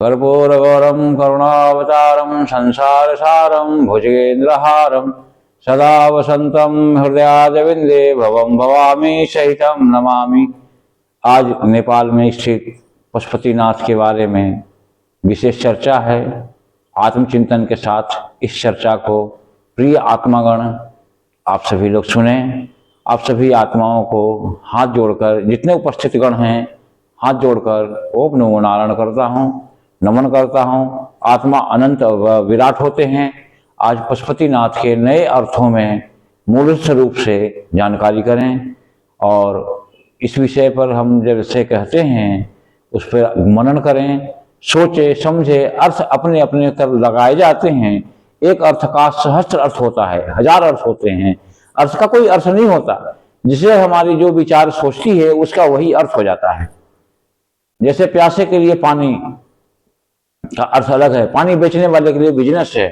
कर्पूरगौरम करुणावतारम संसारसारम भुजगेन्द्रहारम सदा वसंतम हृदयारविंदे भवम भवामी सहितम नमामि। आज नेपाल में स्थित पशुपतिनाथ के बारे में विशेष चर्चा है। आत्मचिंतन के साथ इस चर्चा को प्रिय आत्मागण आप सभी लोग सुने। आप सभी आत्माओं को हाथ जोड़कर, जितने उपस्थित गण हैं, हाथ जोड़कर ओम नमो नारायण करता हूँ, नमन करता हूँ। आत्मा अनंत व विराट होते हैं। आज पशुपतिनाथ के नए अर्थों में मूल स्वरूप से जानकारी करें और इस विषय पर हम जैसे कहते हैं उस पर मनन करें, सोचे समझे। अर्थ अपने अपने कर लगाए जाते हैं। एक अर्थ का सहस्त्र अर्थ होता है, 1000 अर्थ होते हैं। अर्थ का कोई अर्थ नहीं होता। जिसे हमारी जो विचार सोचती है उसका वही अर्थ हो जाता है। जैसे प्यासे के लिए पानी का अर्थ अलग है, पानी बेचने वाले के लिए बिजनेस है,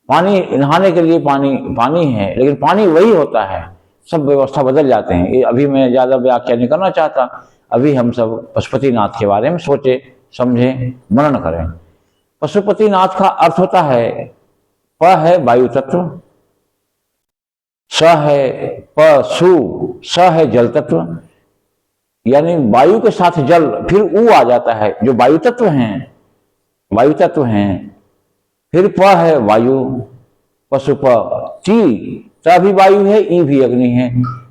पानी नहाने के लिए पानी पानी है, लेकिन पानी वही होता है। सब व्यवस्था बदल जाते हैं। ये अभी मैं ज्यादा व्याख्या नहीं करना चाहता। अभी हम सब पशुपतिनाथ के बारे में सोचे समझे मनन करें। पशुपतिनाथ का अर्थ होता है, प है वायु तत्व, स है पशु, स है जल तत्व, यानी वायु के साथ जल, फिर ऊ आ जाता है जो वायु तत्व हैं, वायु तत्व हैं। फिर प है वायु, पशुप, ती भी वायु है, ई भी अग्नि है।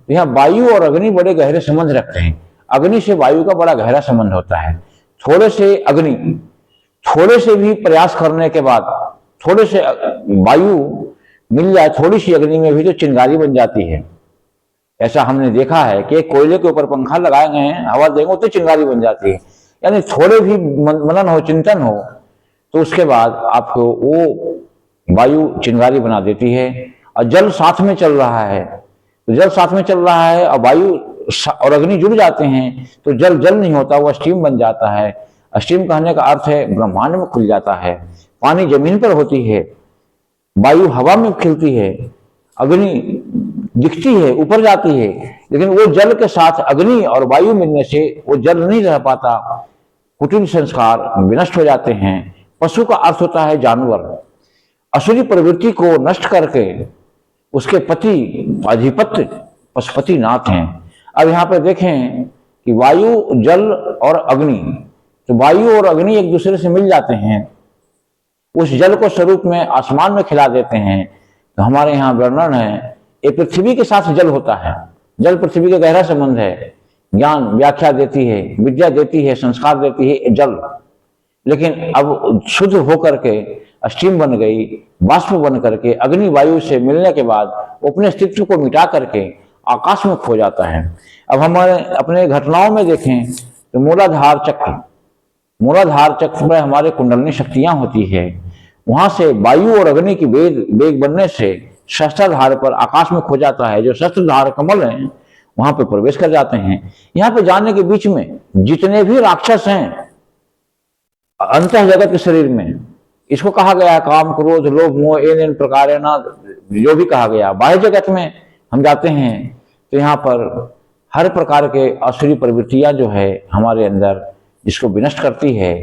यहाँ वायु और अग्नि बड़े गहरे संबंध रखते हैं। अग्नि से वायु का बड़ा गहरा संबंध होता है। थोड़े से अग्नि, थोड़े से भी प्रयास करने के बाद थोड़े से वायु मिल जाए, थोड़ी सी अग्नि में भी तो चिंगारी बन जाती है। ऐसा हमने देखा है कि कोयले के ऊपर पंखा लगाए गए हैं, हवा देंगे तो चिंगारी बन जाती है। यानी थोड़े भी मनन हो, चिंतन हो, तो उसके बाद आपको वो वायु चिंगारी बना देती है। और जल साथ में चल रहा है, तो जल साथ में चल रहा है और वायु और अग्नि जुड़ जाते हैं तो जल जल नहीं होता, वो स्टीम बन जाता है। स्टीम कहने का अर्थ है ब्रह्मांड में खुल जाता है। पानी जमीन पर होती है, वायु हवा में खिलती है, अग्नि दिखती है, ऊपर जाती है, लेकिन वो जल के साथ अग्नि और वायु मिलने से वो जल नहीं रह पाता। कुटिल संस्कार विनष्ट हो जाते हैं। पशु का अर्थ होता है जानवर। असुरी प्रवृत्ति को नष्ट करके उसके पति अधिपत्य पशुपतिनाथ हैं। अब यहाँ पे देखें कि वायु, जल और अग्नि, तो वायु और अग्नि एक दूसरे से मिल जाते हैं, उस जल को स्वरूप में आसमान में खिला देते हैं। तो हमारे यहाँ वर्णन है, ये पृथ्वी के साथ जल होता है। जल पृथ्वी का गहरा संबंध है। ज्ञान व्याख्या देती है, विद्या देती है, संस्कार देती है जल। लेकिन अब शुद्ध होकर के स्टीम बन गई, बाष्प बन करके अग्नि वायु से मिलने के बाद अपने अस्तित्व को मिटा करके आकाश में खो जाता है। अब हमारे अपने घटनाओं में देखें तो मूलाधार चक्र, मूलाधार चक्र में हमारे कुंडलनी शक्तियां होती है। वहां से वायु और अग्नि की वेग बनने से शस्त्रधार पर आकाश में खो जाता है। जो शस्त्रधार कमल है वहां पर प्रवेश कर जाते हैं। यहाँ पे जाने के बीच में जितने भी राक्षस हैं अंतः जगत के शरीर में, इसको कहा गया काम क्रोध लोभ मोह इन प्रकार ना, जो भी कहा गया। बाह्य जगत में हम जाते हैं तो यहाँ पर हर प्रकार के असुरी प्रवृत्तियां जो है हमारे अंदर, जिसको विनष्ट करती है।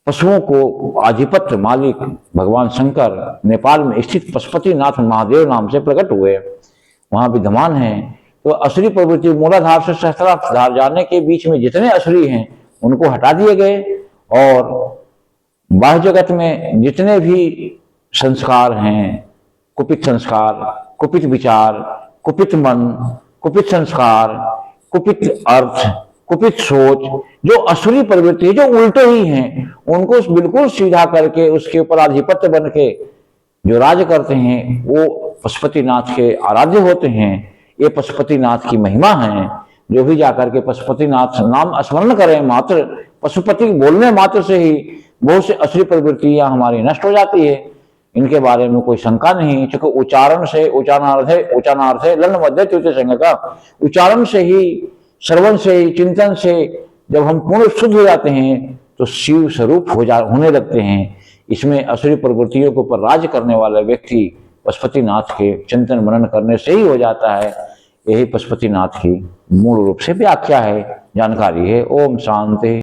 पशुओं को आधिपत्य मालिक भगवान शंकर नेपाल में स्थित पशुपतिनाथ महादेव नाम से प्रकट हुए, वहां विद्यमान है। तो असुरी प्रवृत्ति मूलाधार से सहस्त्राधार जाने के बीच में जितने असुरी हैं उनको हटा दिए गए, और बाह्य जगत में जितने भी संस्कार हैं, कुपित संस्कार, कुपित विचार, कुपित मन, कुपित संस्कार, कुपित अर्थ, कुपित सोच, जो असुरी प्रवृत्ति जो उल्टे ही हैं, उनको बिल्कुल सीधा करके उसके ऊपर आधिपत्य बन के जो राज करते हैं वो पशुपतिनाथ के आराध्य होते हैं। ये पशुपतिनाथ की महिमा है। जो भी जाकर के पशुपतिनाथ नाम स्मरण करें, मात्र पशुपति बोलने मात्र से ही बहुत से असुरी प्रवृत्तियां हमारी नष्ट हो जाती है। इनके बारे में कोई शंका नहीं, क्योंकि उच्चारण से, उच्चारणार्थ है लन मध्य तृतीय संघ का, उच्चारण से ही, श्रवण से ही, चिंतन से जब हम पूर्ण शुद्ध हो जाते हैं तो शिव स्वरूप होने लगते हैं। इसमें असुरी प्रवृत्तियों के ऊपर राज करने वाला व्यक्ति पशुपतिनाथ के चिंतन मनन करने से ही हो जाता है। यही पशुपतिनाथ की मूल रूप से व्याख्या है, जानकारी है। ओम शांति।